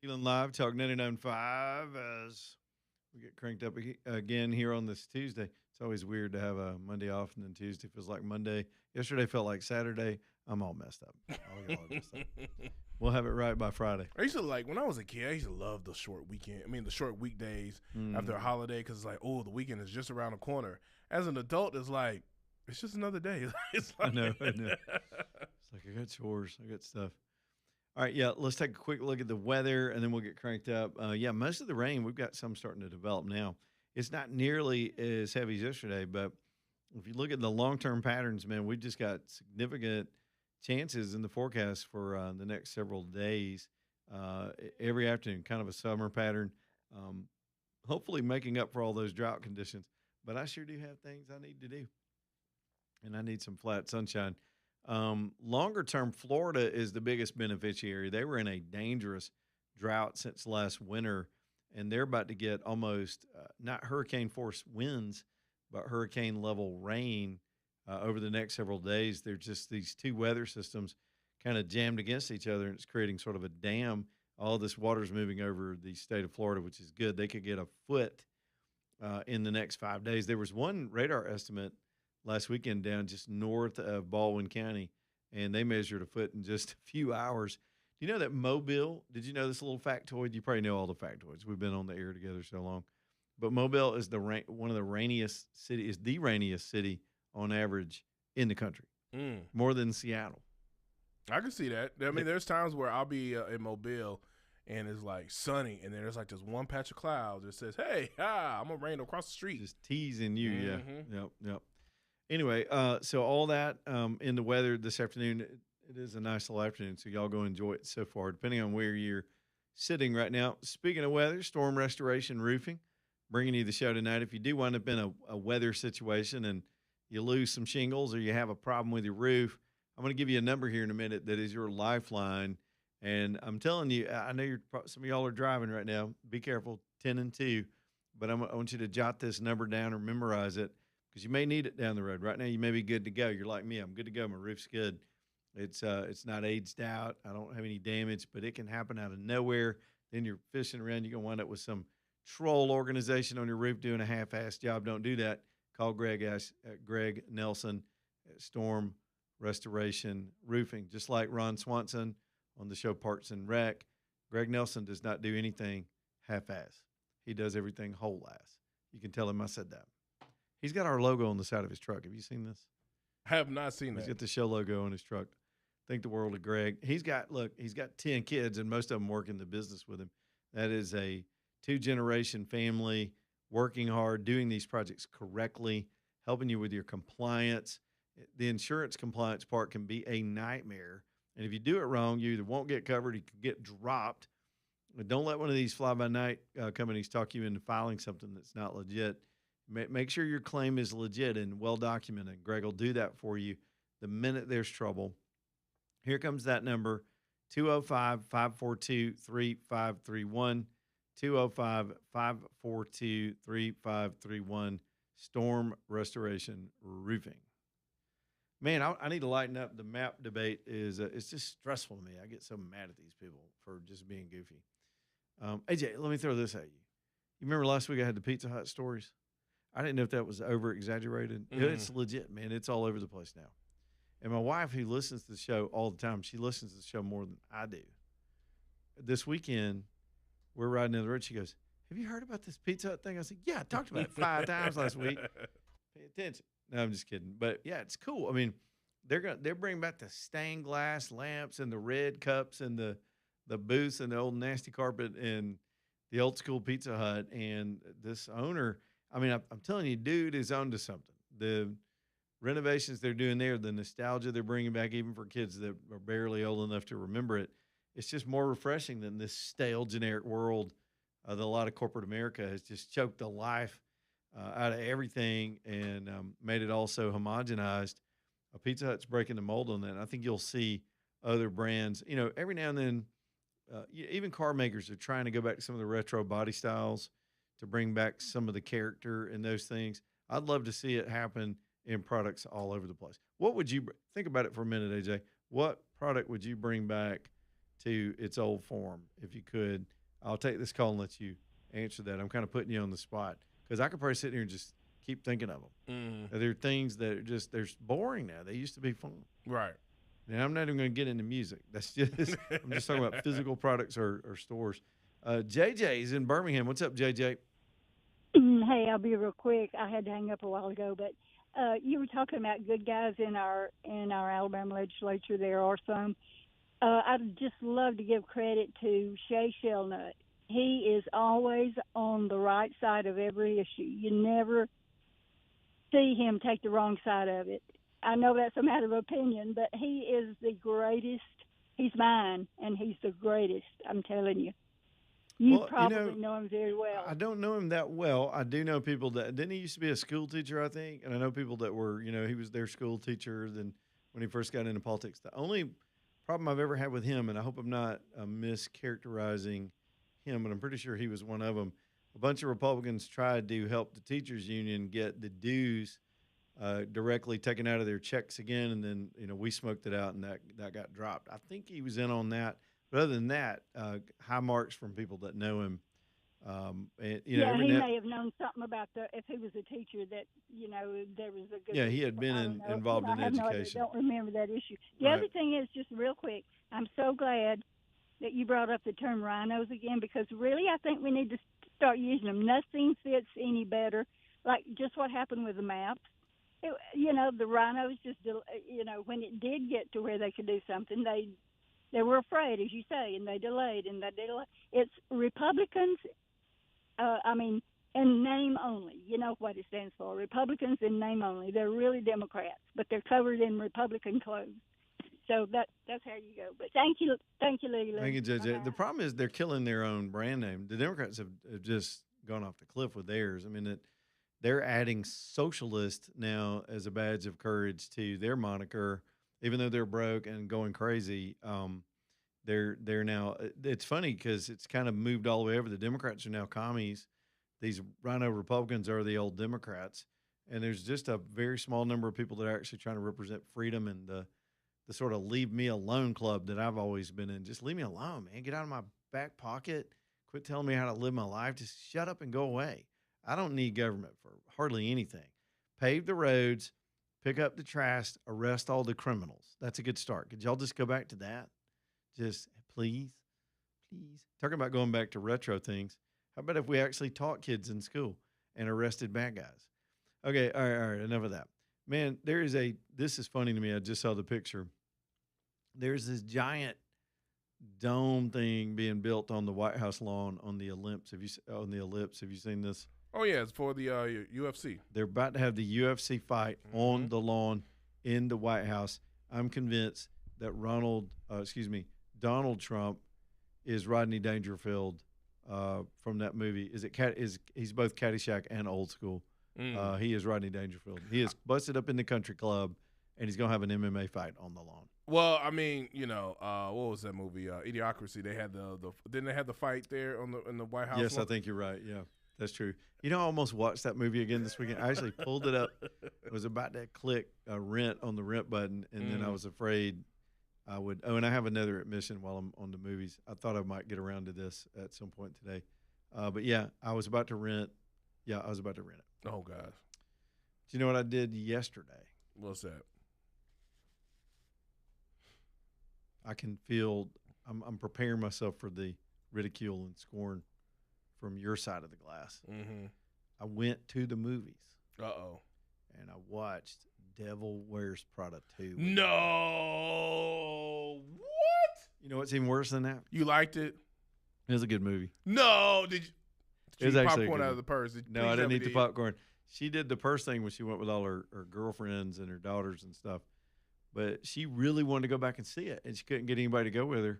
Feeling live, Talk 99.5 as we get cranked up again here on this Tuesday. It's always weird to have a Monday off and then Tuesday feels like Monday. Yesterday felt like Saturday. I'm all messed up. All y'all are messed up. We'll have it right by Friday. I used to when I was a kid, I used to love the short weekend. I mean, the short weekdays after a holiday because it's like, oh, the weekend is just around the corner. As an adult, it's like, it's just another day. It's like, I know. It's like I got chores, I got stuff. All right, yeah, let's take a quick look at the weather and then we'll get cranked up. Most of the rain, we've got some starting to develop now. It's not nearly as heavy as yesterday, but if you look at the long term patterns, man, we've just got significant chances in the forecast for the next several days. Every afternoon, kind of a summer pattern, hopefully making up for all those drought conditions. But I sure do have things I need to do, and I need some flat sunshine. Longer term, Florida is the biggest beneficiary. They were in a dangerous drought since last winter, and they're about to get almost not hurricane force winds, but hurricane level rain over the next several days. They're just these two weather systems kind of jammed against each other, and it's creating sort of a dam. All this water is moving over the state of Florida, which is good. They could get a foot in the next 5 days. There was one radar estimate last weekend down just north of Baldwin County, and they measured a foot in just a few hours. Do you know that Mobile, did you know this little factoid? You probably know all the factoids. We've been on the air together so long. But Mobile is one of the rainiest city, is the rainiest city on average in the country, more than Seattle. I can see that. I mean, there's times where I'll be in Mobile and it's like sunny, and then there's like this one patch of clouds that says, hey, I'm going to rain across the street. Just teasing you, yeah. Yep. Anyway, so all that in the weather this afternoon, it is a nice little afternoon, so y'all go enjoy it so far, depending on where you're sitting right now. Speaking of weather, Storm Restoration Roofing, bringing you the show tonight. If you do wind up in a weather situation and you lose some shingles or you have a problem with your roof, I'm going to give you a number here in a minute that is your lifeline. And I'm telling you, I know some of y'all are driving right now. Be careful, 10 and 2. But I want you to jot this number down or memorize it because you may need it down the road. Right now, you may be good to go. You're like me. I'm good to go. My roof's good. It's not aged out. I don't have any damage, but it can happen out of nowhere. Then you're fishing around. You're going to wind up with some troll organization on your roof doing a half-assed job. Don't do that. Call Greg Nelson at Storm Restoration Roofing. Just like Ron Swanson on the show Parts and Rec, Greg Nelson does not do anything half-ass. He does everything whole-ass. You can tell him I said that. He's got our logo on the side of his truck. Have you seen this? I have not seen that. He's got the show logo on his truck. Think the world of Greg. He's got 10 kids, and most of them work in the business with him. That is a 2-generation family working hard, doing these projects correctly, helping you with your compliance. The insurance compliance part can be a nightmare. And if you do it wrong, you either won't get covered, you can get dropped. But don't let one of these fly-by-night companies talk you into filing something that's not legit. Make sure your claim is legit and well-documented. Greg will do that for you the minute there's trouble. Here comes that number, 205-542-3531, 205-542-3531, Storm Restoration Roofing. Man, I need to lighten up. The map debate it's just stressful to me. I get so mad at these people for just being goofy. AJ, let me throw this at you. You remember last week I had the Pizza Hut stories? I didn't know if that was over-exaggerated. It's legit, man. It's all over the place now. And my wife, who listens to the show all the time, she listens to the show more than I do. This weekend, we're riding down the road. She goes, have you heard about this Pizza Hut thing? I said, yeah, I talked about it 5 times last week. Pay attention. No, I'm just kidding. But, yeah, it's cool. I mean, they're bringing back the stained glass lamps and the red cups and the booths and the old nasty carpet and the old school Pizza Hut. And this owner, I mean, I'm telling you, dude is onto something. The renovations they're doing there, the nostalgia they're bringing back, even for kids that are barely old enough to remember it, it's just more refreshing than this stale, generic world that a lot of corporate America has just choked the life out of everything and made it all so homogenized. Pizza Hut's breaking the mold on that. And I think you'll see other brands, every now and then, even car makers are trying to go back to some of the retro body styles to bring back some of the character and those things. I'd love to see it happen in products all over the place. What would you think about it for a minute, AJ? What product would you bring back to its old form if you could? I'll take this call and let you answer that. I'm kind of putting you on the spot because I could probably sit here and just keep thinking of them. There are things that are just they're boring now. They used to be fun. Right. And I'm not even going to get into music. That's just I'm just talking about physical products or stores. JJ's in Birmingham. What's up, JJ? Hey, I'll be real quick. I had to hang up a while ago, but you were talking about good guys in our Alabama legislature. There are some. I'd just love to give credit to Shay Shelnut. He is always on the right side of every issue. You never see him take the wrong side of it. I know that's a matter of opinion, but he is the greatest. He's mine, and he's the greatest. I'm telling you. You probably know him very well. I don't know him that well. I do know people that didn't he used to be a school teacher, I think, and I know people that were, he was their school teacher. Then when he first got into politics, the only problem I've ever had with him, and I hope I'm not mischaracterizing him, but I'm pretty sure he was one of them. A bunch of Republicans tried to help the teachers union get the dues directly taken out of their checks again, and then we smoked it out, and that got dropped. I think he was in on that. But other than that, high marks from people that know him. And, he may have known something about if he was a teacher that there was a good. Yeah, he had been involved in education. I don't remember that issue. The other thing is, just real quick, I'm so glad that you brought up the term rhinos again, because really I think we need to start using them. Nothing fits any better. Like just what happened with the maps. The rhinos just when it did get to where they could do something, they were afraid, as you say, and they delayed. It's Republicans, in name only. You know what it stands for. Republicans in name only. They're really Democrats, but they're covered in Republican clothes. So that's how you go. But thank you, Leila. Thank you, JJ. The problem is they're killing their own brand name. The Democrats have just gone off the cliff with theirs. I mean, they're adding socialist now as a badge of courage to their moniker. Even though they're broke and going crazy, they're now. It's funny because it's kind of moved all the way over. The Democrats are now commies. These rhino Republicans are the old Democrats, and there's just a very small number of people that are actually trying to represent freedom and the sort of leave me alone club that I've always been in. Just leave me alone, man. Get out of my back pocket. Quit telling me how to live my life. Just shut up and go away. I don't need government for hardly anything. Pave the roads. Pick up the trash, arrest all the criminals. That's a good start. Could y'all just go back to that? Just please. Talking about going back to retro things. How about if we actually taught kids in school and arrested bad guys? Okay, all right, enough of that. Man, this is funny to me. I just saw the picture. There's this giant dome thing being built on the White House lawn on the ellipse. Have you seen this? Oh, yeah, it's for the UFC. They're about to have the UFC fight on the lawn in the White House. I'm convinced that Donald Trump is Rodney Dangerfield from that movie. He's both Caddyshack and Old School. He is Rodney Dangerfield. He is busted up in the country club, and he's going to have an MMA fight on the lawn. Well, I mean, what was that movie? Idiocracy. They had didn't they have the fight there in the White House? Yes, lawn? I think you're right. Yeah. That's true. I almost watched that movie again this weekend. I actually pulled it up. I was about to click rent on the rent button, and then I was afraid I would. Oh, and I have another admission while I'm on the movies. I thought I might get around to this at some point today. But yeah, I was about to rent. Yeah, I was about to rent it. Oh, gosh. Do you know what I did yesterday? What's that? I can feel I'm preparing myself for the ridicule and scorn from your side of the glass. I went to the movies. Uh-oh. And I watched Devil Wears Prada 2. No. What? You know what's even worse than that? You liked it? It was a good movie. No. Did you eat popcorn out of the purse? No, I didn't eat the popcorn. She did the purse thing when she went with all her girlfriends and her daughters and stuff. But she really wanted to go back and see it, and she couldn't get anybody to go with her.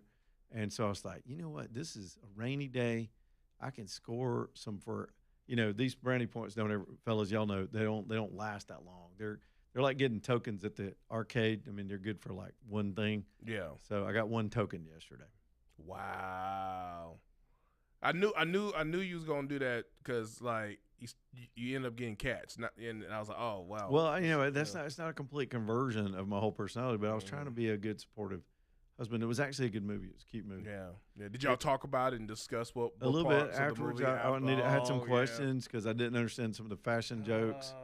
And so I was like, you know what? This is a rainy day. I can score some for these brownie points don't ever, fellas, y'all know they don't last that long. They're like getting tokens at the arcade. I mean, they're good for like one thing. Yeah. So I got one token yesterday. Wow. I knew you was gonna do that because like you end up getting catch. And I was like, oh wow. Well, it's not a complete conversion of my whole personality, but I was trying to be a good supportive husband. It was actually a good movie. It was a cute movie. Yeah. Did y'all talk about it and discuss what A little bit parts of the afterwards. movie I had some questions because I didn't understand some of the fashion jokes.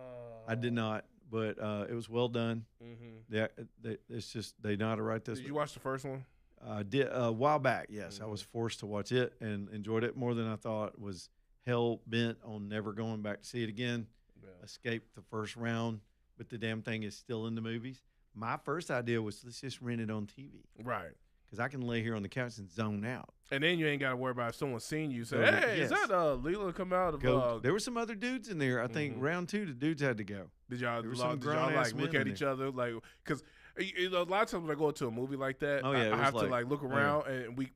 I did not, but it was well done. It's just they know how to write this. Did you watch the first one? I did a while back. Yes, I was forced to watch it and enjoyed it more than I thought. Was hell bent on never going back to see it again. Escaped the first round, but the damn thing is still in the movies. My first idea was let's just rent it on TV, right? Because I can lay here on the couch and zone out. And then you ain't got to worry about if someone seeing you. Say, hey, is that Leela come out of? There were some other dudes in there. I think round 2, the dudes had to go. Did y'all like look at each other like because? A lot of times when I go to a movie like that, I have to like look around and we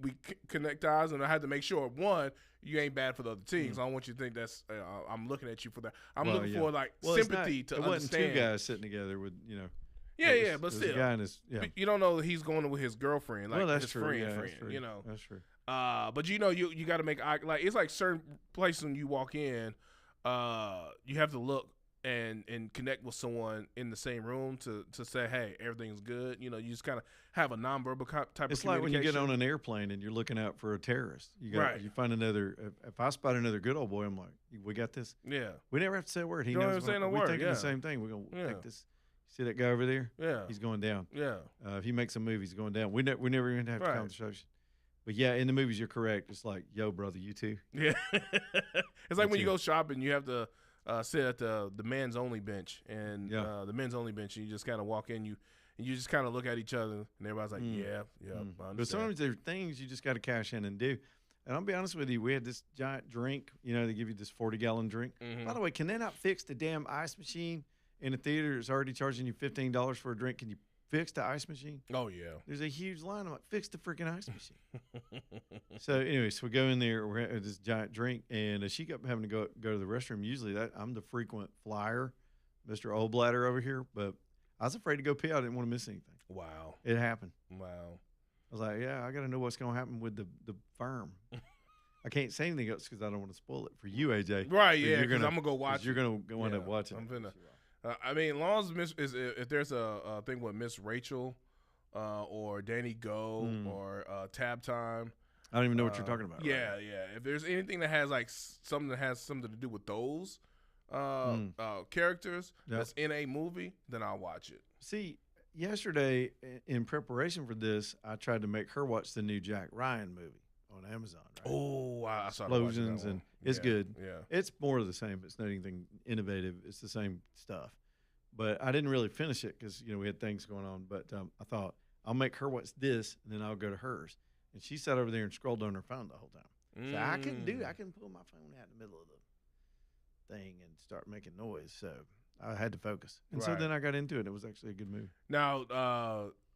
connect eyes, and I had to make sure one, you ain't bad for the other teams. I don't want you to think that's I'm looking at you for that. I'm looking for like sympathy to understand. It wasn't 2 guys sitting together with but still, guy and you don't know that he's going with his girlfriend, like that's his true. friend, That's true. you know. That's true. But you got to make like it's like certain places when you walk in, you have to look and connect with someone in the same room to say, hey, everything's good. You just kind of have a nonverbal type of communication. It's like when you get on an airplane and you're looking out for a terrorist. You find another. If I spot another good old boy, I'm like, we got this. Yeah. We never have to say a word. He Don't knows. say no we're word. thinking the same thing. We're gonna take this. See that guy over there? Yeah. He's going down. Yeah. If he makes a move, he's going down. We never even have a conversation. But yeah, in the movies, you're correct. It's like, yo, brother, you too. Yeah. It's like when you go shopping, you have to sit at the men's only bench and the men's only bench, and you just kind of walk in, you just kind of look at each other, and everybody's like, I understand. But sometimes there are things you just got to cash in and do. And I'll be honest with you, we had this giant drink. They give you this 40-gallon drink. By the way, can they not fix the damn ice machine in the theater? It's already charging you $15 for a drink. Can you fix the ice machine? Oh, yeah. There's a huge line. I'm like, fix the freaking ice machine. So anyway, so we go in there. We're at this giant drink, and she kept having to go to the restroom. Usually I'm the frequent flyer, Mr. Oldbladder over here, but I was afraid to go pee. I didn't want to miss anything. Wow. It happened. Wow. I was like, I got to know what's going to happen with the firm. I can't say anything else because I don't want to spoil it for you, AJ. Right, yeah, because I'm going to go watch it. You're going to want to watch it. I'm going to. I mean, as long as if there's a thing with Miss Rachel or Danny Go or Tab Time. I don't even know what you're talking about. Yeah, right? Yeah. If there's anything that has like something to do with those characters that's in a movie, then I'll watch it. See, yesterday in preparation for this, I tried to make her watch the new Jack Ryan movie on Amazon. Right? Oh, I saw Explosions and it's good. Yeah, it's more of the same. It's not anything innovative. It's the same stuff. But I didn't really finish it because we had things going on. But I thought I'll make her watch this, and then I'll go to hers. And she sat over there and scrolled on her phone the whole time. So I couldn't do. I couldn't pull my phone out in the middle of the thing and start making noise. So I had to focus. And so then I got into it. It was actually a good movie. Now,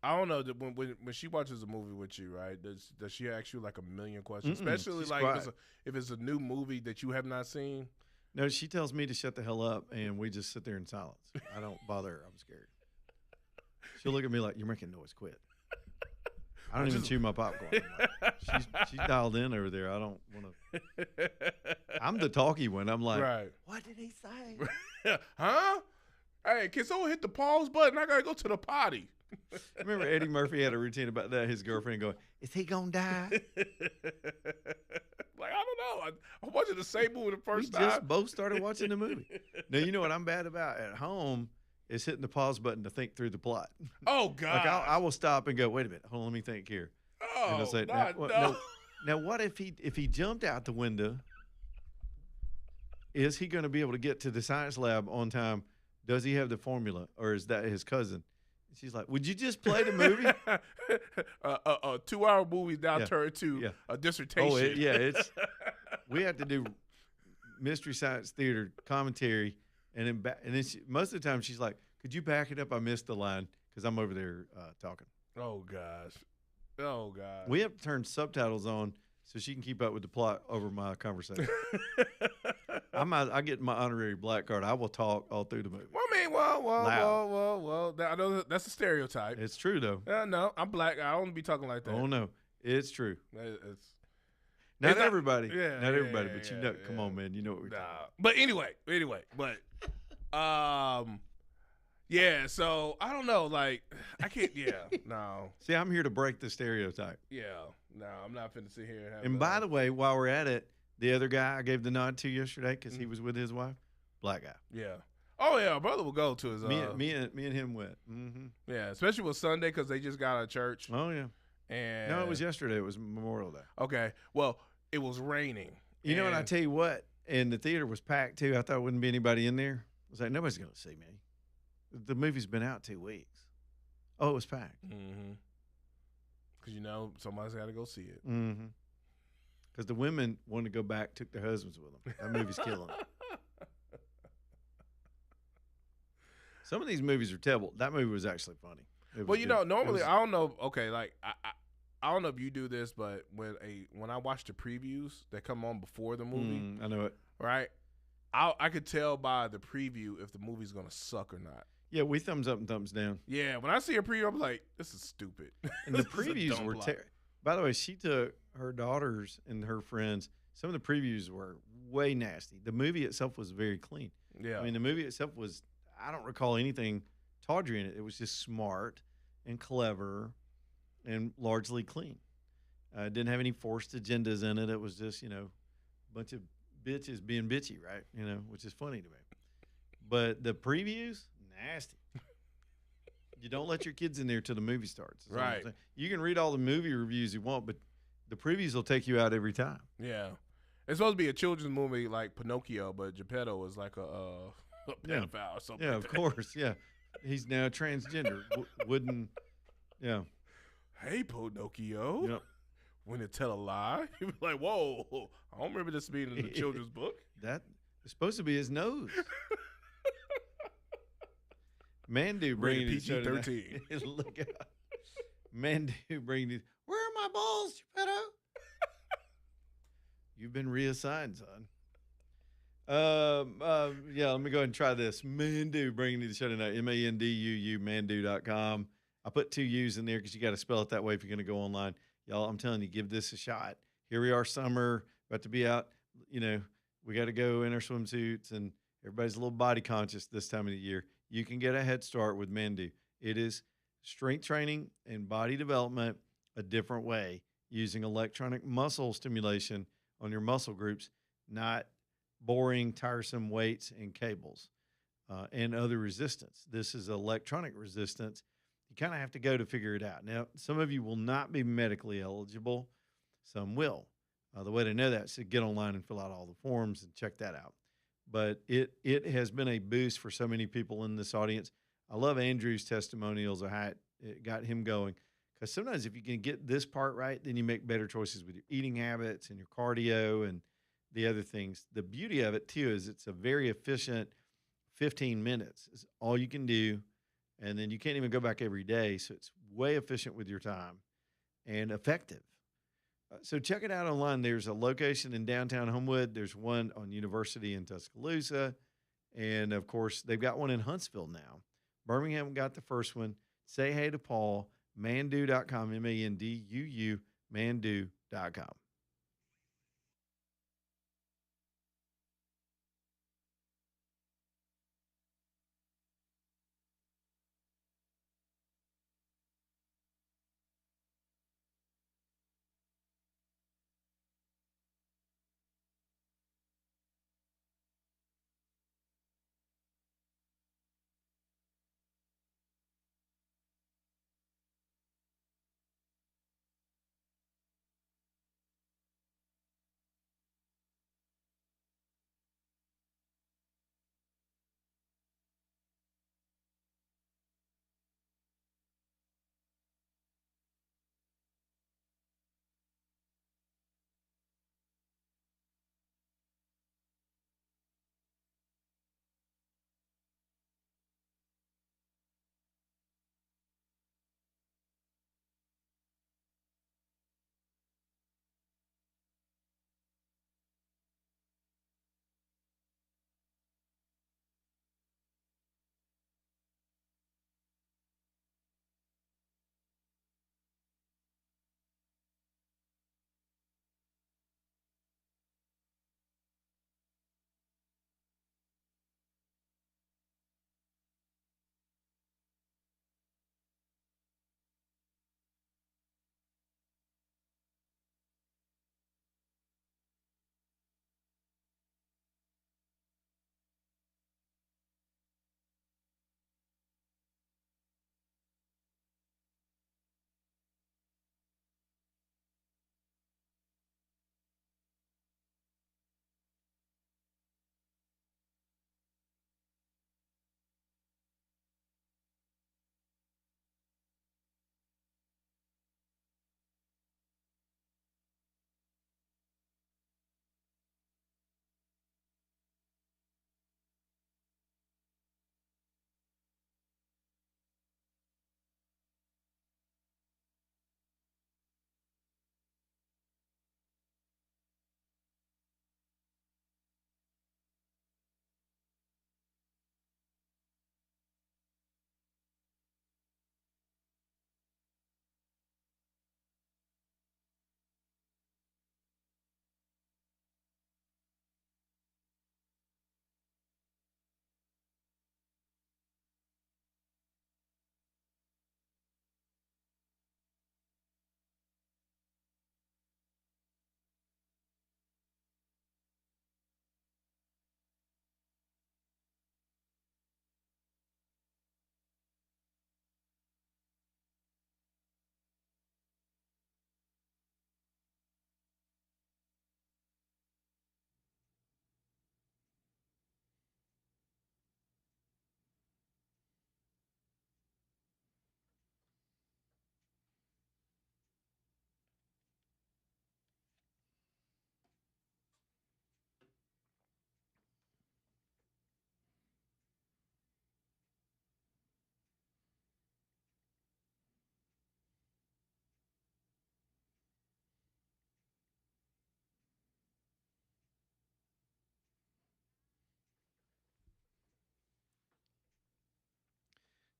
I don't know that when she watches a movie with you, right? Does she ask you like a million questions, especially like if it's a new movie that you have not seen? No, she tells me to shut the hell up, and we just sit there in silence. I don't bother her. I'm scared. She'll look at me like, you're making noise. Quit. I don't even chew my popcorn. Like, she's dialed in over there. I don't want to. I'm the talky one. I'm like, what did he say? Huh? Hey, can someone hit the pause button? I got to go to the potty. Remember Eddie Murphy had a routine about that. His girlfriend going, is he going to die? Like, I don't know. I'm watching the same movie the first time. We just both started watching the movie. Now, you know what I'm bad about at home is hitting the pause button to think through the plot. Oh, God. Like I will stop and go, wait a minute. Hold on, let me think here. Oh, and I'll say, now, what if he jumped out the window? Is he going to be able to get to the science lab on time? Does he have the formula, or is that his cousin? She's like, would you just play the movie? A 2-hour movie now turned to a dissertation. We have to do Mystery Science Theater commentary, and then most of the time she's like, could you back it up? I missed the line because I'm over there talking. Oh, gosh. We have to turn subtitles on so she can keep up with the plot over my conversation. I get my honorary black card. I will talk all through the movie. Well, I mean, well. I know that's a stereotype. It's true, though. No, I'm black. I don't be talking like that. Oh, no. It's true. Not everybody. Not everybody, but you know, come on, man. You know what we're talking about. But anyway. Yeah, so I don't know. Like, I can't. Yeah, no. See, I'm here to break the stereotype. Yeah, no, I'm not finna sit here and have. And by the way, while we're at it, the other guy I gave the nod to yesterday because he was with his wife, black guy. Yeah. Oh yeah, brother will go to his. Me and him went. Mm-hmm. Yeah, especially with Sunday because they just got out of church. Oh yeah. And no, it was yesterday. It was Memorial Day. Okay. Well, it was raining. You know, and I tell you what, and the theater was packed too. I thought there wouldn't be anybody in there. I was like, nobody's going to see me. The movie's been out 2 weeks. Oh, it was packed. Mm-hmm. Because, you know, somebody's got to go see it. Mm-hmm. Because the women wanted to go back, took their husbands with them. That movie's killing it. Some of these movies are terrible. That movie was actually funny. Well, you know, normally I don't know. Okay, like I don't know if you do this, but when I watch the previews that come on before the movie, I know it. Right, I could tell by the preview if the movie's gonna suck or not. Yeah, we thumbs up and thumbs down. Yeah, when I see a preview, I'm like, this is stupid. And the previews were terrible. By the way, she took her daughters and her friends. Some of the previews were way nasty. The movie itself was very clean. Yeah, I mean, the movie itself was. I don't recall anything tawdry in it. It was just smart and clever and largely clean. Didn't have any forced agendas in it. It was just, you know, a bunch of bitches being bitchy, right? You know, which is funny to me. But the previews, nasty. You don't let your kids in there till the movie starts. Right. You can read all the movie reviews you want, but the previews will take you out every time. Yeah. It's supposed to be a children's movie like Pinocchio, but Geppetto was like a pedophile or something. Yeah, like of course. Yeah. He's now transgender. Wouldn't, yeah. Hey, Pinocchio. Yep. When to tell a lie? You'd be like, whoa, I don't remember this being in the children's book. That is supposed to be his nose. Mandu bringing PG-13. Look out. Mandu bringing where are my balls, Geppetto? You've been reassigned, son. Yeah, let me go ahead and try this. Mandu bringing you the show tonight. MANDUU, mandu.com. I put 2 U's in there because you got to spell it that way if you're going to go online. Y'all, I'm telling you, give this a shot. Here we are, summer, about to be out. You know, we got to go in our swimsuits, and everybody's a little body conscious this time of the year. You can get a head start with Mandu. It is strength training and body development a different way using electronic muscle stimulation on your muscle groups, not boring, tiresome weights and cables and other resistance. This is electronic resistance. You kind of have to go to figure it out. Now, some of you will not be medically eligible. Some will. The way to know that is to get online and fill out all the forms and check that out. But it has been a boost for so many people in this audience. I love Andrew's testimonials of how it got him going. Because sometimes if you can get this part right, then you make better choices with your eating habits and your cardio and the other things. The beauty of it, too, is it's a very efficient 15 minutes. It's all you can do. And then you can't even go back every day. So it's way efficient with your time and effective. So check it out online. There's a location in downtown Homewood. There's one on University in Tuscaloosa. And, of course, they've got one in Huntsville now. Birmingham got the first one. Say hey to Paul. Mandu.com, MANDUU, Mandu.com.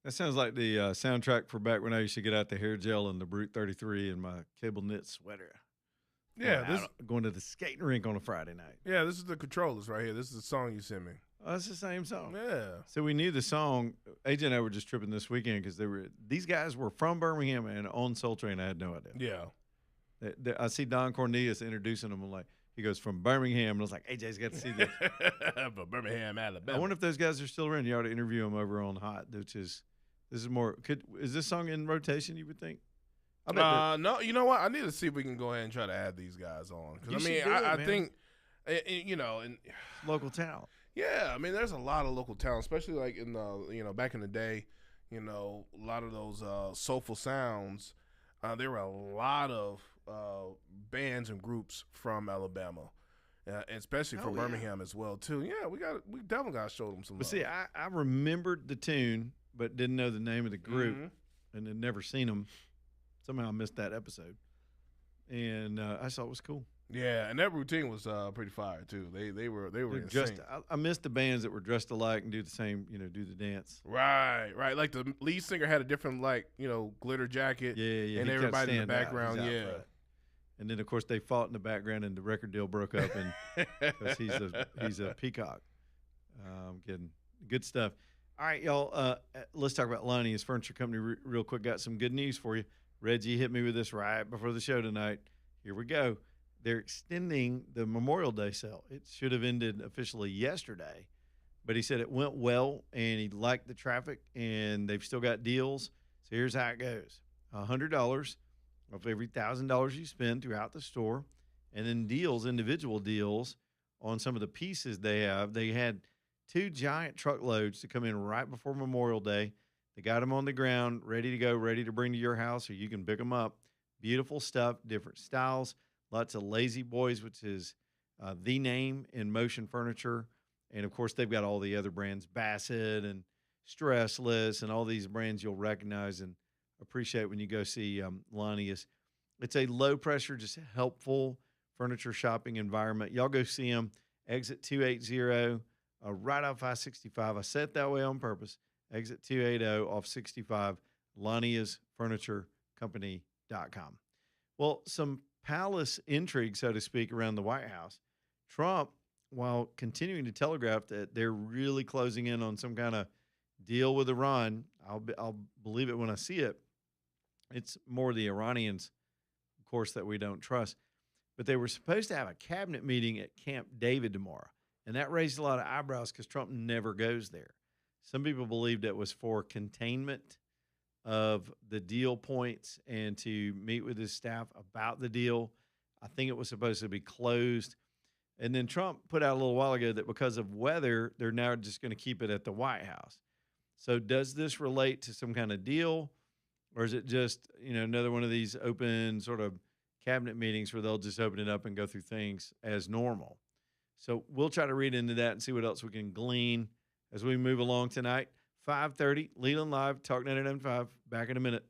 That sounds like the soundtrack for back when I used to get out the hair gel and the Brute 33 and my cable knit sweater. Yeah, going to the skating rink on a Friday night. Yeah, this is the Controllers right here. This is the song you sent me. Oh, it's the same song. Yeah. So we knew the song. AJ and I were just tripping this weekend because these guys were from Birmingham and on Soul Train. I had no idea. Yeah. I see Don Cornelius introducing them. I'm like, he goes from Birmingham, and I was like, AJ's got to see this. From Birmingham, Alabama. I wonder if those guys are still around. You ought to interview them over on Hot, which is this is more. Is this song in rotation? You would think. No, you know what? I need to see if we can go ahead and try to add these guys on. Because I think, and local talent. Yeah, I mean, there's a lot of local talent, especially like in the, back in the day, a lot of those soulful sounds. There were a lot of bands and groups from Alabama, especially from Birmingham as well too. Yeah, we definitely got to show them some love. But see, I remembered the tune, but didn't know the name of the group, and had never seen them. Somehow I missed that episode, and I thought it was cool. Yeah, and that routine was pretty fire too. They were insane. I missed the bands that were dressed alike and do the same, do the dance. Right. Like the lead singer had a different glitter jacket. Yeah. And everybody in the background, yeah. Front. And then of course they fought in the background and the record deal broke up, and because he's a peacock. Kidding. Good stuff. All right, y'all. Let's talk about Lonnie's Furniture Company real quick. Got some good news for you. Reggie hit me with this right before the show tonight. Here we go. They're extending the Memorial Day sale. It should have ended officially yesterday, but he said it went well and he liked the traffic and they've still got deals. So here's how it goes. $100 of every $1,000 you spend throughout the store, and then individual deals on some of the pieces they have. They had 2 giant truckloads to come in right before Memorial Day. They got them on the ground, ready to go, ready to bring to your house so you can pick them up. Beautiful stuff, different styles. Lots of Lazy Boys, which is the name in motion furniture. And, of course, they've got all the other brands, Bassett and Stressless, and all these brands you'll recognize and appreciate when you go see Lonnie's. It's a low-pressure, just helpful furniture shopping environment. Y'all go see them. Exit 280, right off I-65. I said it that way on purpose. Exit 280 off 65, Lonnie'sFurnitureCompany.com. Well, some palace intrigue, so to speak, around the White House. Trump, while continuing to telegraph that they're really closing in on some kind of deal with Iran, I'll believe it when I see it. It's more the Iranians, of course, that we don't trust. But they were supposed to have a cabinet meeting at Camp David tomorrow, and that raised a lot of eyebrows because Trump never goes there. Some people believed it was for containment of the deal points and to meet with his staff about the deal. I think it was supposed to be closed. And then Trump put out a little while ago that because of weather, they're now just going to keep it at the White House. So does this relate to some kind of deal, or is it just, another one of these open sort of cabinet meetings where they'll just open it up and go through things as normal? So we'll try to read into that and see what else we can glean as we move along tonight. 5:30, Leland Live, Talk 99.5. Back in a minute.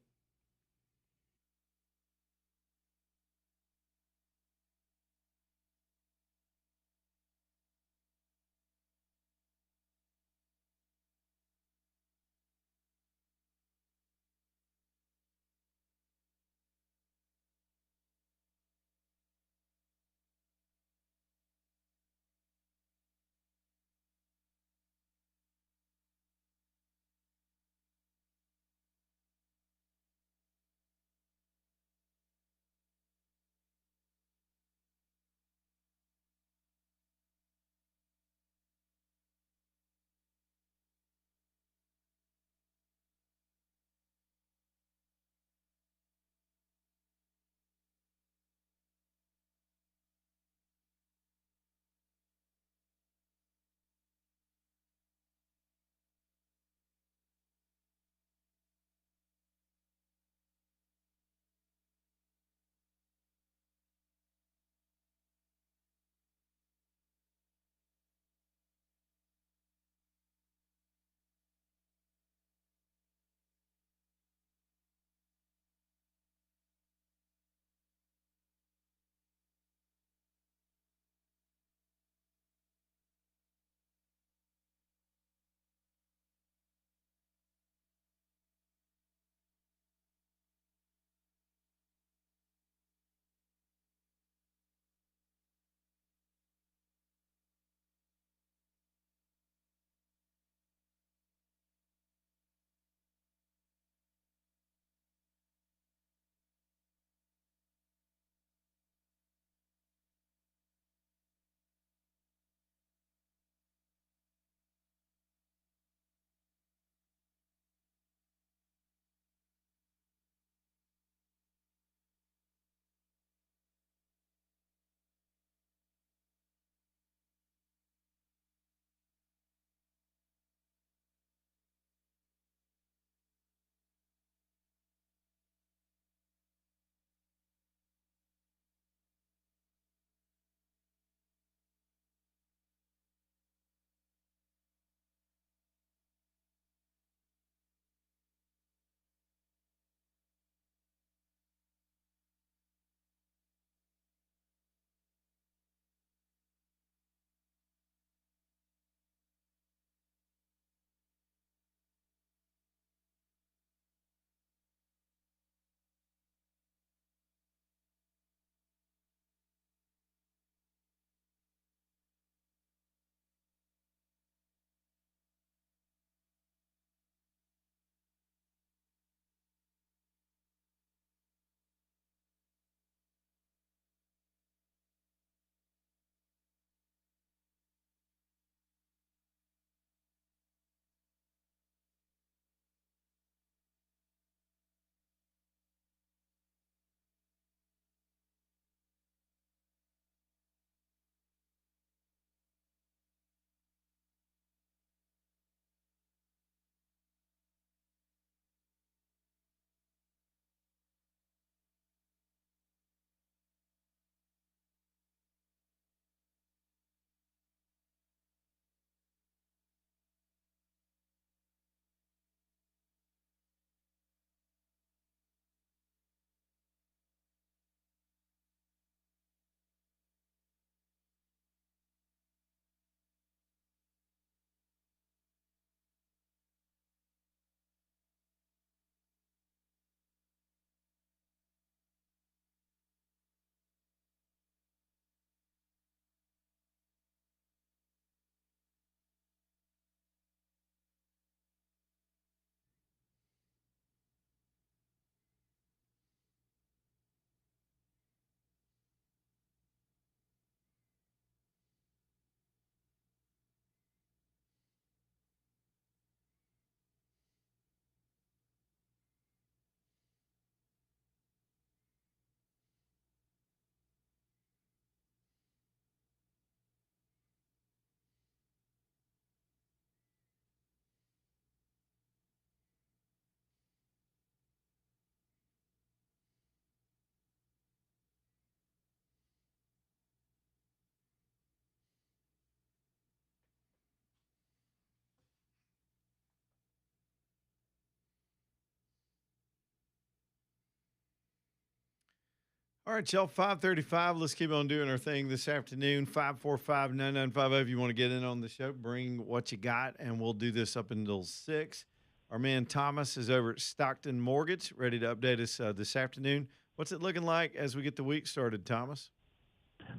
All right, y'all, 5:35. Let's keep on doing our thing this afternoon. 545-9950. If you want to get in on the show, bring what you got, and we'll do this up until 6. Our man Thomas is over at Stockton Mortgage, ready to update us this afternoon. What's it looking like as we get the week started, Thomas?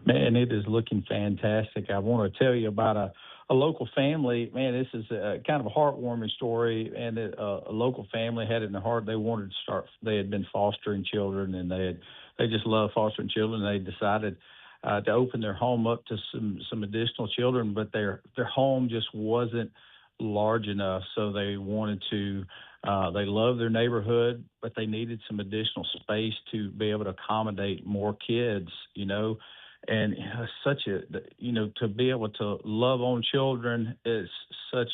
Man, it is looking fantastic. I want to tell you about a local family. Man, this is kind of a heartwarming story. And a local family had it in their heart. They wanted to start. They had been fostering children, and they just love fostering children. They decided to open their home up to some additional children, but their home just wasn't large enough. So they wanted to. They love their neighborhood, but they needed some additional space to be able to accommodate more kids. And such a, to be able to love on children is takes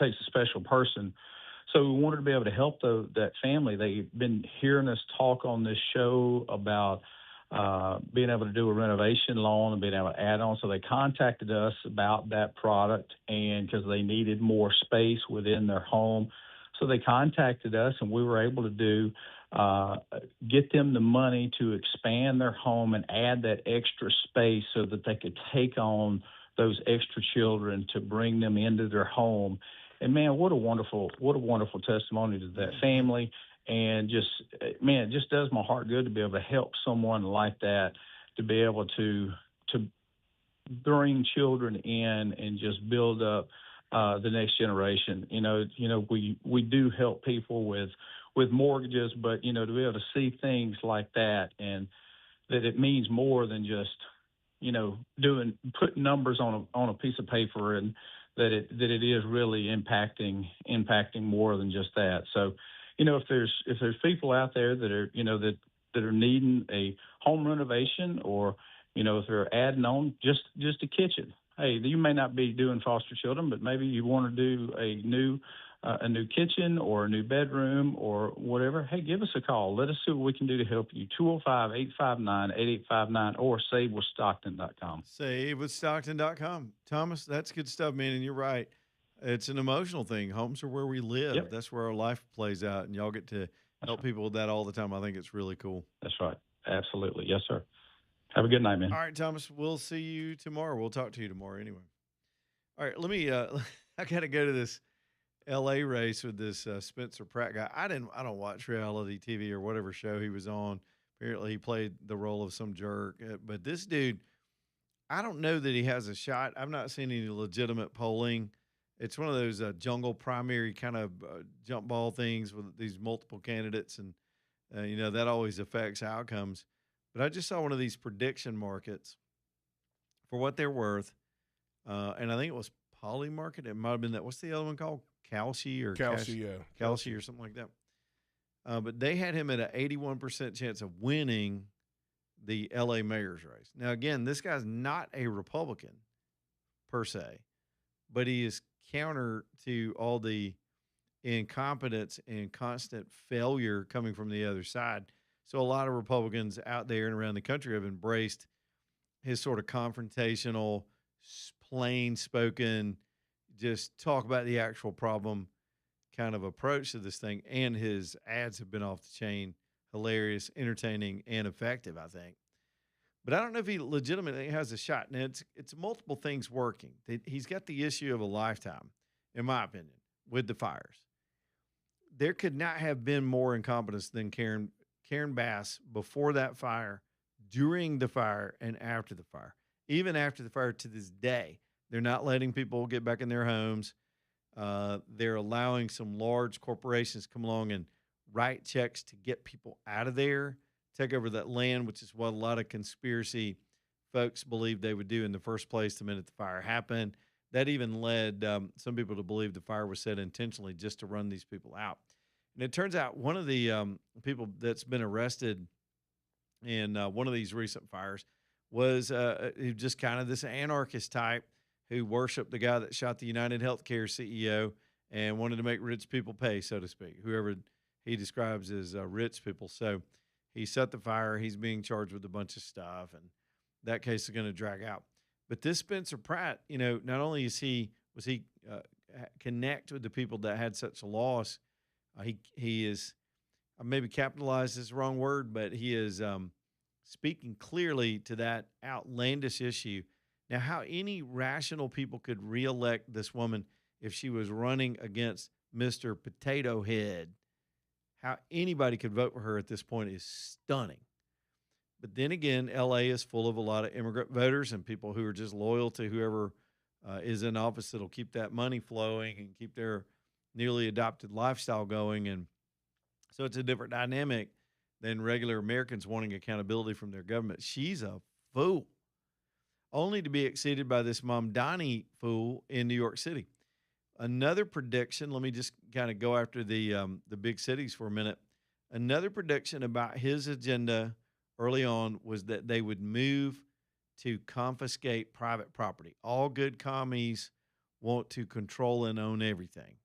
a special person. So we wanted to be able to help that family. They've been hearing us talk on this show about being able to do a renovation loan and being able to add on. So they contacted us about that product, and because they needed more space within their home. So they contacted us, and we were able to get them the money to expand their home and add that extra space so that they could take on those extra children to bring them into their home. And man, what a wonderful testimony to that family. And it just does my heart good to be able to help someone like that, to be able to bring children in and just build up the next generation. We do help people with mortgages, but to be able to see things like that, and that it means more than just putting numbers on a piece of paper, and that it is really impacting more than just that. So if there's people out there that are that are needing a home renovation, or if they're adding on just a kitchen. Hey, you may not be doing foster children, but maybe you want to do a new kitchen or a new bedroom or whatever. Hey, give us a call. Let us see what we can do to help you. 205-859-8859 or savewithstockton.com. Savewithstockton.com. Thomas, that's good stuff, man. And you're right. It's an emotional thing. Homes are where we live. Yep. That's where our life plays out. And y'all get to help people with that all the time. I think it's really cool. That's right. Absolutely. Yes, sir. Have a good night, man. All right, Thomas, we'll see you tomorrow. We'll talk to you tomorrow anyway. All right, let me I got to go to this L.A. race with this Spencer Pratt guy. I don't watch reality TV or whatever show he was on. Apparently he played the role of some jerk. But this dude, I don't know that he has a shot. I've not seen any legitimate polling. It's one of those jungle primary kind of jump ball things with these multiple candidates, and that always affects outcomes. But I just saw one of these prediction markets for what they're worth, and I think it was Polymarket. It might have been that. What's the other one called? Kalshi or Kalshi or something like that. But they had him at an 81% chance of winning the L.A. mayor's race. Now, again, this guy's not a Republican per se, but he is counter to all the incompetence and constant failure coming from the other side. So a lot of Republicans out there and around the country have embraced his sort of confrontational, plain-spoken, just talk about the actual problem kind of approach to this thing. And his ads have been off the chain, hilarious, entertaining, and effective, I think. But I don't know if he legitimately has a shot. Now, it's multiple things working. He's got the issue of a lifetime, in my opinion, with the fires. There could not have been more incompetence than Karen Bass before that fire, during the fire, and after the fire. Even after the fire, to this day, they're not letting people get back in their homes. They're allowing some large corporations to come along and write checks to get people out of there, take over that land, which is what a lot of conspiracy folks believe they would do in the first place the minute the fire happened. That even led some people to believe the fire was set intentionally just to run these people out. And it turns out one of the people that's been arrested in one of these recent fires was just kind of this anarchist type who worshiped the guy that shot the United Healthcare CEO and wanted to make rich people pay, so to speak, whoever he describes as rich people. So he set the fire. He's being charged with a bunch of stuff, and that case is going to drag out. But this Spencer Pratt, not only was he connect with the people that had such a loss, he is maybe capitalized is the wrong word, but he is speaking clearly to that outlandish issue. Now, how any rational people could reelect this woman if she was running against Mr. Potato Head, how anybody could vote for her at this point is stunning. But then again, LA is full of a lot of immigrant voters and people who are just loyal to whoever is in office that'll keep that money flowing and keep their newly adopted lifestyle going. And so it's a different dynamic than regular Americans wanting accountability from their government. She's a fool, only to be exceeded by this Mamdani fool in New York City. Another prediction, let me just kind of go after the big cities for a minute. Another prediction about his agenda early on was that they would move to confiscate private property. All good commies want to control and own everything.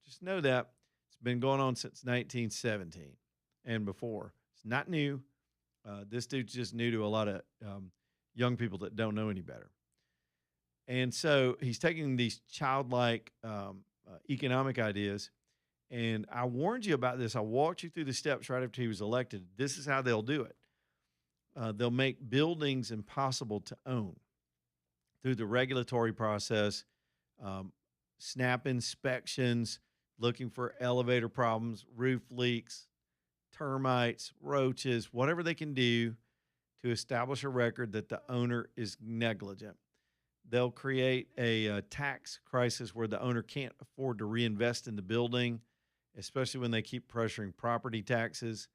Just know that. It's been going on since 1917 and before. It's not new. This dude's just new to a lot of young people that don't know any better. And so he's taking these childlike economic ideas. And I warned you about this. I walked you through the steps right after he was elected. This is how they'll do it. They'll make buildings impossible to own through the regulatory process, snap inspections, looking for elevator problems, roof leaks, termites, roaches, whatever they can do to establish a record that the owner is negligent. They'll create a tax crisis where the owner can't afford to reinvest in the building, especially when they keep pressuring property taxes.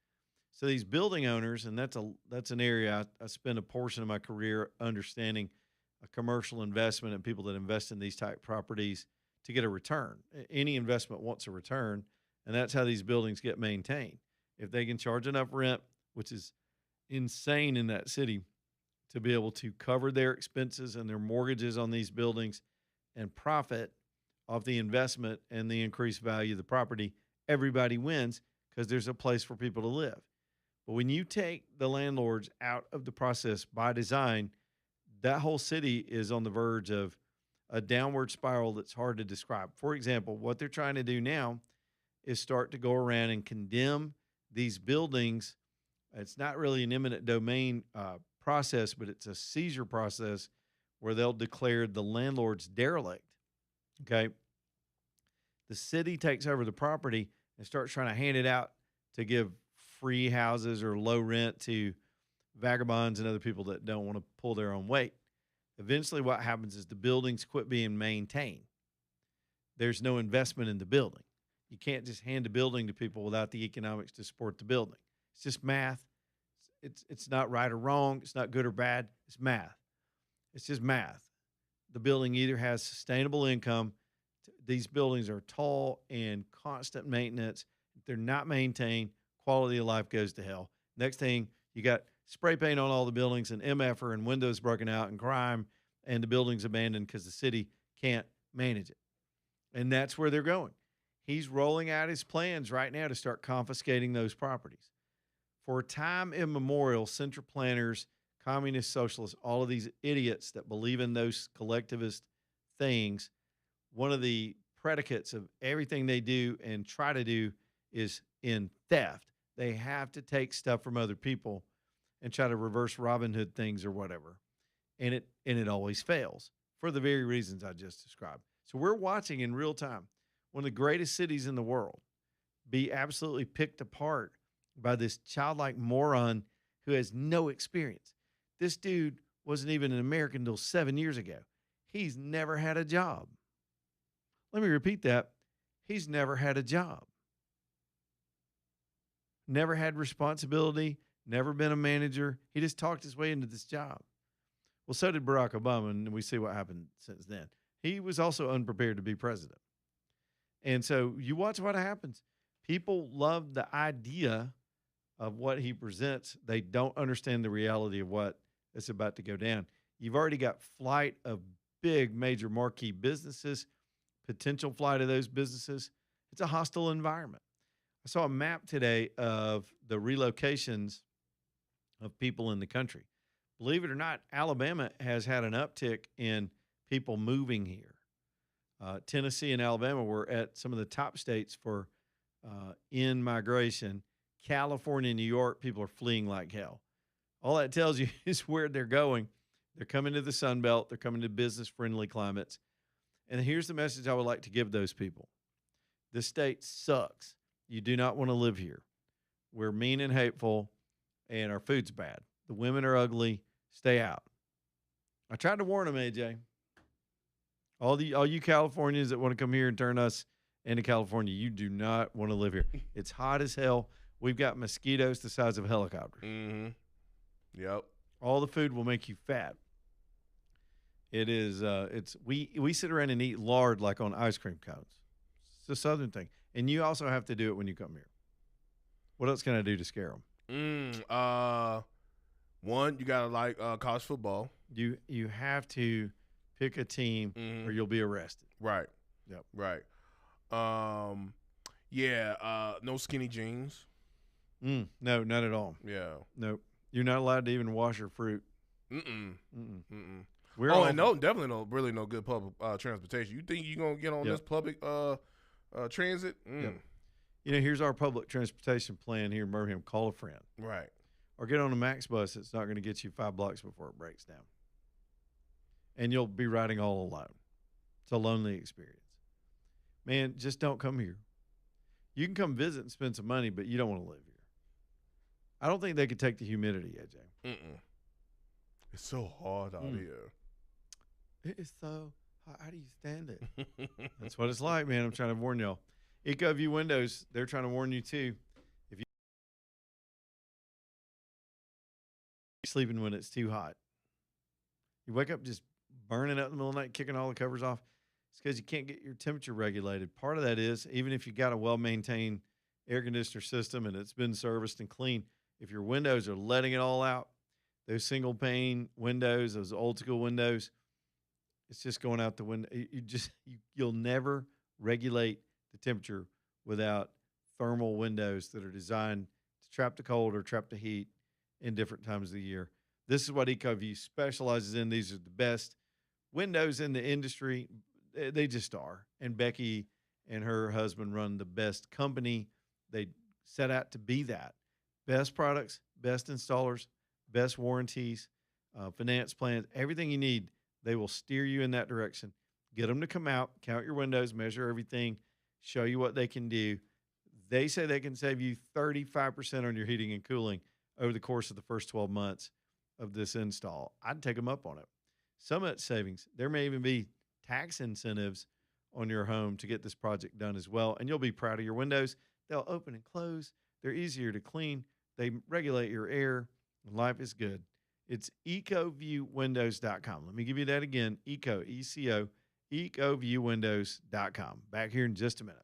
So these building owners, and that's an area I spend a portion of my career understanding a commercial investment and people that invest in these type properties to get a return. Any investment wants a return, and that's how these buildings get maintained. If they can charge enough rent, which is insane in that city, to be able to cover their expenses and their mortgages on these buildings and profit off the investment and the increased value of the property, everybody wins because there's a place for people to live. But when you take the landlords out of the process by design, that whole city is on the verge of a downward spiral that's hard to describe. For example, what they're trying to do now is start to go around and condemn these buildings. It's not really an eminent domain process, but it's a seizure process where they'll declare the landlord's derelict. Okay. The city takes over the property and starts trying to hand it out to give free houses or low rent to vagabonds and other people that don't want to pull their own weight. Eventually what happens is the buildings quit being maintained. There's no investment in the building. You can't just hand a building to people without the economics to support the building. It's just math. It's not right or wrong. It's not good or bad. It's math. It's just math. The building either has sustainable income. These buildings are tall and constant maintenance. If they're not maintained, quality of life goes to hell. Next thing, you got spray paint on all the buildings and MFR and windows broken out and crime, and the building's abandoned because the city can't manage it. And that's where they're going. He's rolling out his plans right now to start confiscating those properties. For time immemorial, central planners, communist socialists, all of these idiots that believe in those collectivist things, one of the predicates of everything they do and try to do is in theft. They have to take stuff from other people and try to reverse Robin Hood things or whatever. And it always fails for the very reasons I just described. So we're watching in real time one of the greatest cities in the world be absolutely picked apart by this childlike moron who has no experience. This dude wasn't even an American until 7 years ago. He's never had a job. Let me repeat that. He's never had a job. Never had responsibility, never been a manager. He just talked his way into this job. Well, so did Barack Obama, and we see what happened since then. He was also unprepared to be president. And so you watch what happens. People love the idea of what he presents. They don't understand the reality of what is about to go down. You've already got flight of big, major marquee businesses, potential flight of those businesses. It's a hostile environment. I saw a map today of the relocations of people in the country. Believe it or not, Alabama has had an uptick in people moving here. Tennessee and Alabama were at some of the top states for in migration. California and New York, people are fleeing like hell. All that tells you is where they're going. They're coming to the Sun Belt. They're coming to business-friendly climates. And here's the message I would like to give those people. This state sucks. You do not want to live here. We're mean and hateful, and our food's bad. The women are ugly. Stay out. I tried to warn them, AJ. All you Californians that want to come here and turn us into California, you do not want to live here. It's hot as hell. We've got mosquitoes the size of helicopters. Mm-hmm. Yep. All the food will make you fat. It is. We sit around and eat lard like on ice cream cones. It's a Southern thing, and you also have to do it when you come here. What else can I do to scare them? One, you gotta like college football. You have to pick a team or you'll be arrested. Right. Yep. Right. No skinny jeans. No, not at all. Yeah. Nope. You're not allowed to even wash your fruit. Definitely no good public transportation. You think you're gonna get on this public transit? Yep. Here's our public transportation plan here in Birmingham. Call a friend. Right. Or get on a Max bus that's not going to get you 5 blocks before it breaks down. And you'll be riding all alone. It's a lonely experience. Man, just don't come here. You can come visit and spend some money, but you don't want to live here. I don't think they could take the humidity, AJ. It's so hard out here. It is so hot. How do you stand it? That's what it's like, man. I'm trying to warn y'all. EcoView Windows, they're trying to warn you too. If you're sleeping when it's too hot, you wake up just burning up in the middle of the night, kicking all the covers off. It's because you can't get your temperature regulated. Part of that is, even if you got a well-maintained air conditioner system and it's been serviced and cleaned, if your windows are letting it all out, those single pane windows, those old school windows, it's just going out the window. You'll never regulate the temperature without thermal windows that are designed to trap the cold or trap the heat in different times of the year. This is what EcoView specializes in. These are the best windows in the industry. They just are. And Becky and her husband run the best company. They set out to be that. Best products, best installers, best warranties, finance plans, everything you need. They will steer you in that direction. Get them to come out, count your windows, measure everything, show you what they can do. They say they can save you 35% on your heating and cooling over the course of the first 12 months of this install. I'd take them up on it. Some of that savings, there may even be tax incentives on your home to get this project done as well, and you'll be proud of your windows. They'll open and close. They're easier to clean. They regulate your air. Life is good. It's ecoviewwindows.com. Let me give you that again. ECO, ecoviewwindows.com. Back here in just a minute.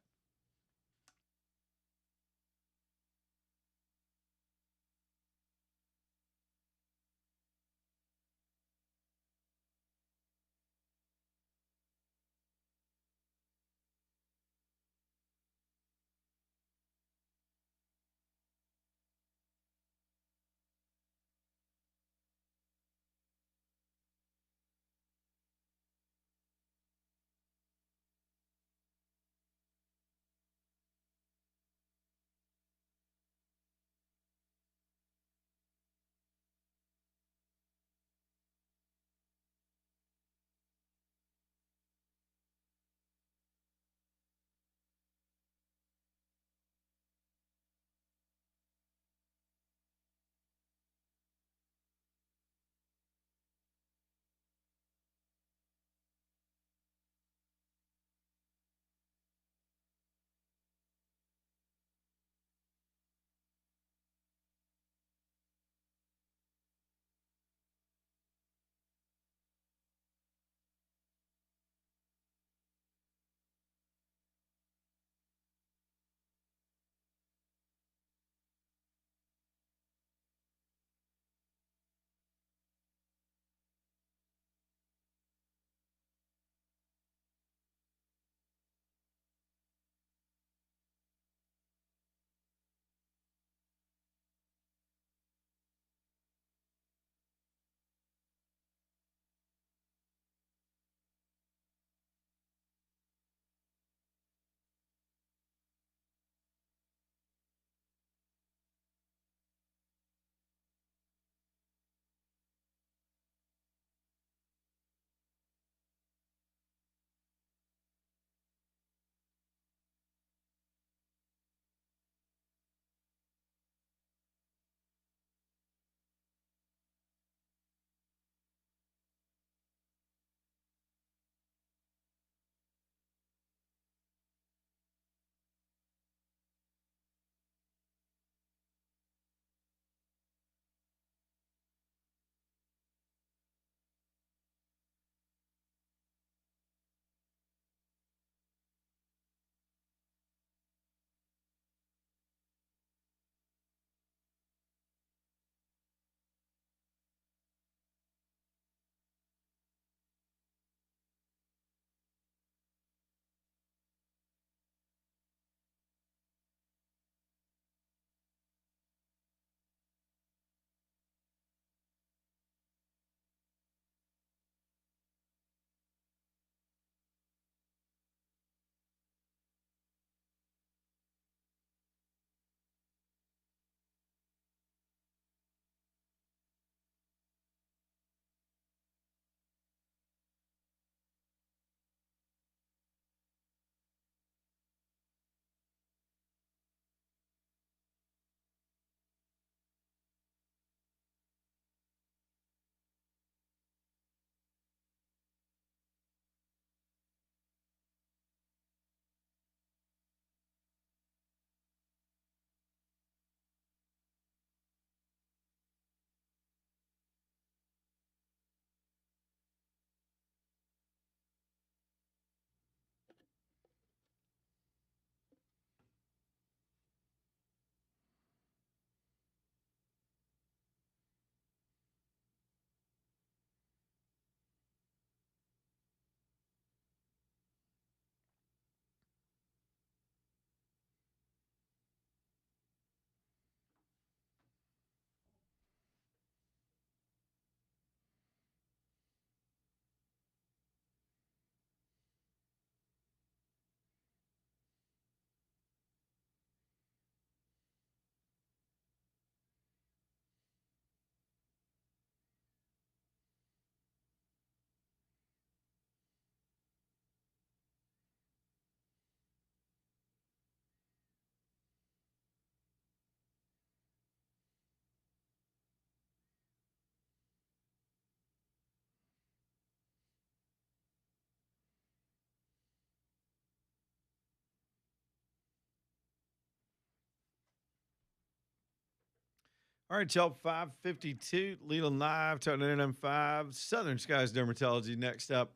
All right, y'all, 5:52, Leland Live, Talking 99.5, Southern Skies Dermatology. Next up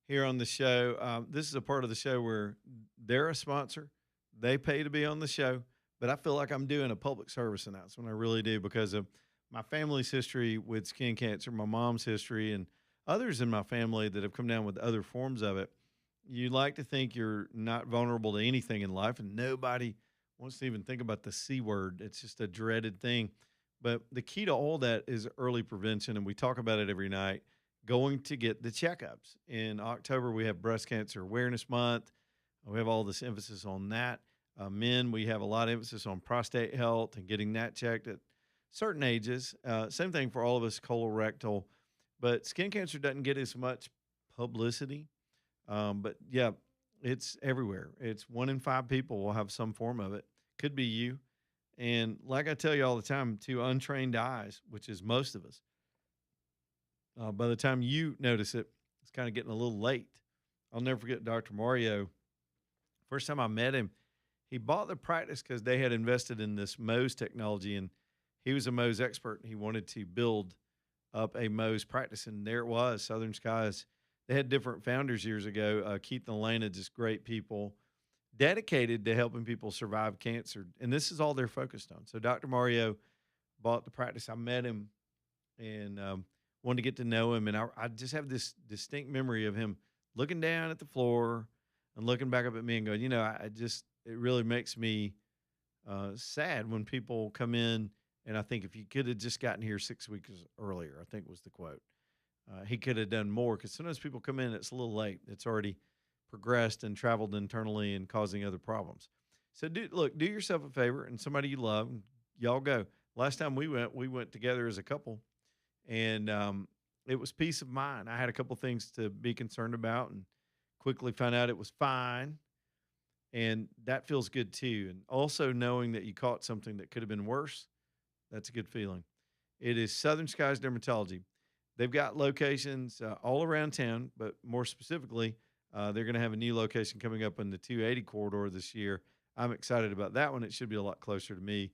here on the show, this is a part of the show where they're a sponsor. They pay to be on the show, but I feel like I'm doing a public service announcement. I really do, because of my family's history with skin cancer, my mom's history, and others in my family that have come down with other forms of it. You like to think you're not vulnerable to anything in life, and nobody wants to even think about the C word. It's just a dreaded thing. But the key to all that is early prevention, and we talk about it every night, going to get the checkups. In October, we have Breast Cancer Awareness Month. We have all this emphasis on that. Men, we have a lot of emphasis on prostate health and getting that checked at certain ages. Same thing for all of us, colorectal. But skin cancer doesn't get as much publicity. But, yeah, it's everywhere. It's 1 in 5 people will have some form of it. Could be you. And like I tell you all the time, to untrained eyes, which is most of us, by the time you notice it, it's kind of getting a little late. I'll never forget Dr. Mario. First time I met him, he bought the practice because they had invested in this Mohs technology, and he was a Mohs expert, and he wanted to build up a Mohs practice. And there it was, Southern Skies. They had different founders years ago, Keith and Elena, just great people, dedicated to helping people survive cancer. And this is all they're focused on. So Dr. Mario bought the practice. I met him and wanted to get to know him. And I just have this distinct memory of him looking down at the floor and looking back up at me and going, it really makes me sad when people come in. And I think if you could have just gotten here 6 weeks earlier, I think was the quote. He could have done more, because sometimes people come in, it's a little late. It's already progressed and traveled internally and causing other problems. So do yourself a favor, and somebody you love, y'all go. Last time we went together as a couple, and it was peace of mind. I had a couple things to be concerned about and quickly found out it was fine. And that feels good too. And also knowing that you caught something that could have been worse, that's a good feeling. It is Southern Skies Dermatology. They've got locations all around town, but more specifically, they're going to have a new location coming up in the 280 corridor this year. I'm excited about that one. It should be a lot closer to me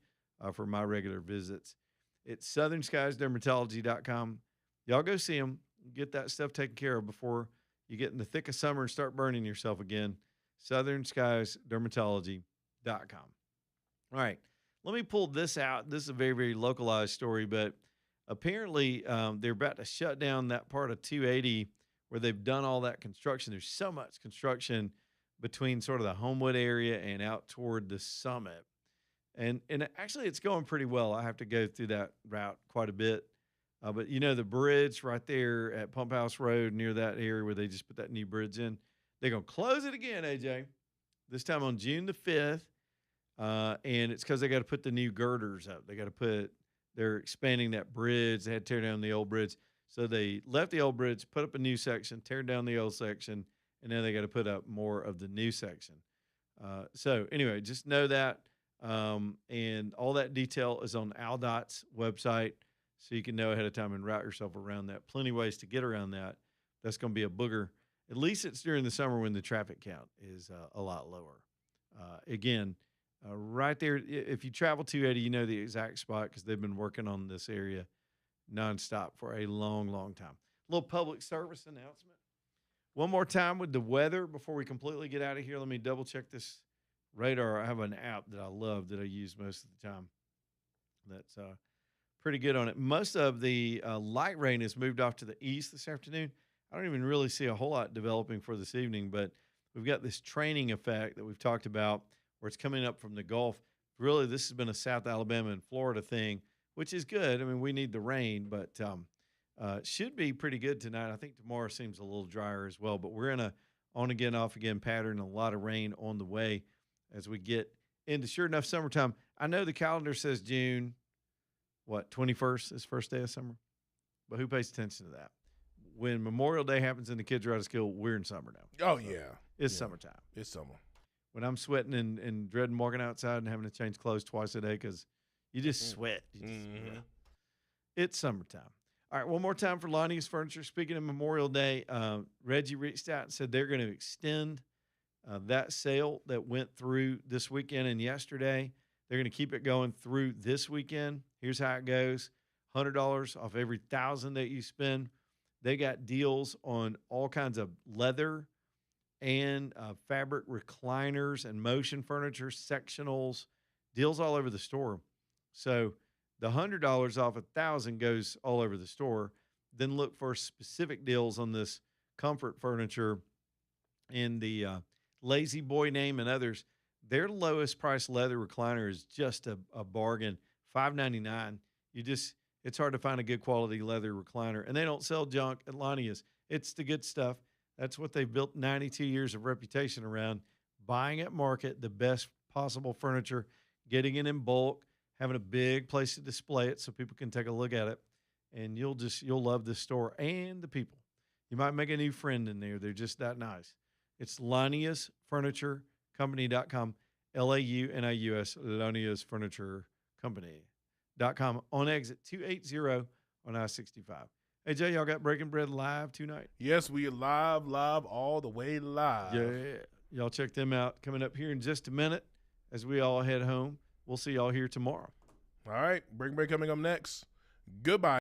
for my regular visits. It's southernskiesdermatology.com. Y'all go see them. Get that stuff taken care of before you get in the thick of summer and start burning yourself again. southernskiesdermatology.com. All right, let me pull this out. This is a very, very localized story, but apparently they're about to shut down that part of 280 where they've done all that construction. There's so much construction between sort of the Homewood area and out toward the summit. And actually it's going pretty well. I have to go through that route quite a bit. But the bridge right there at Pump House Road near that area where they just put that new bridge in, they're going to close it again, AJ, this time on June the 5th. And it's because they got to put the new girders up. They're expanding that bridge. They had to tear down the old bridge. So they left the old bridge, put up a new section, tear down the old section, and now they got to put up more of the new section. So anyway, just know that. And all that detail is on AlDOT's website, so you can know ahead of time and route yourself around that. Plenty of ways to get around that. That's going to be a booger. At least it's during the summer when the traffic count is a lot lower. Right there, if you travel 280, you know the exact spot because they've been working on this area nonstop for a long, long time. A little public service announcement. One more time with the weather before we completely get out of here. Let me double check this radar. I have an app that I love that I use most of the time. That's pretty good on it. Most of the light rain has moved off to the east this afternoon. I don't even really see a whole lot developing for this evening, but we've got this training effect that we've talked about where it's coming up from the Gulf. Really, this has been a South Alabama and Florida thing, which is good. I mean, we need the rain, but should be pretty good tonight. I think tomorrow seems a little drier as well, but we're in a on-again, off-again pattern, a lot of rain on the way as we get into, sure enough, summertime. I know the calendar says June, 21st is first day of summer, but who pays attention to that? When Memorial Day happens and the kids are out of school, we're in summer now. Oh, so yeah. It's summertime. It's summer. When I'm sweating and dreading walking outside and having to change clothes twice a day because you just sweat. It's summertime. All right, one more time for Lonnie's Furniture. Speaking of Memorial Day, Reggie reached out and said they're going to extend that sale that went through this weekend and yesterday. They're going to keep it going through this weekend. Here's how it goes. $100 off every $1,000 that you spend. They got deals on all kinds of leather and fabric recliners and motion furniture, sectionals, deals all over the store. So the $100 off $1,000 goes all over the store. Then look for specific deals on this comfort furniture and the Lazy Boy name and others. Their lowest price leather recliner is just a bargain, $5.99. It's hard to find a good quality leather recliner, and they don't sell junk at Lania's. It's the good stuff. That's what they've built 92 years of reputation around, buying at market the best possible furniture, getting it in bulk, having a big place to display it so people can take a look at it, and you'll love this store and the people. You might make a new friend in there. They're just that nice. It's Lania's Furniture Company.com, L-A-U-N-I-U-S, Lania's Furniture Company.com, on exit 280 on I-65. Hey, Jay, y'all got Breaking Bread live tonight? Yes, we are live, all the way live. Yeah, y'all check them out. Coming up here in just a minute as we all head home. We'll see y'all here tomorrow. All right, Breaking Bread coming up next. Goodbye.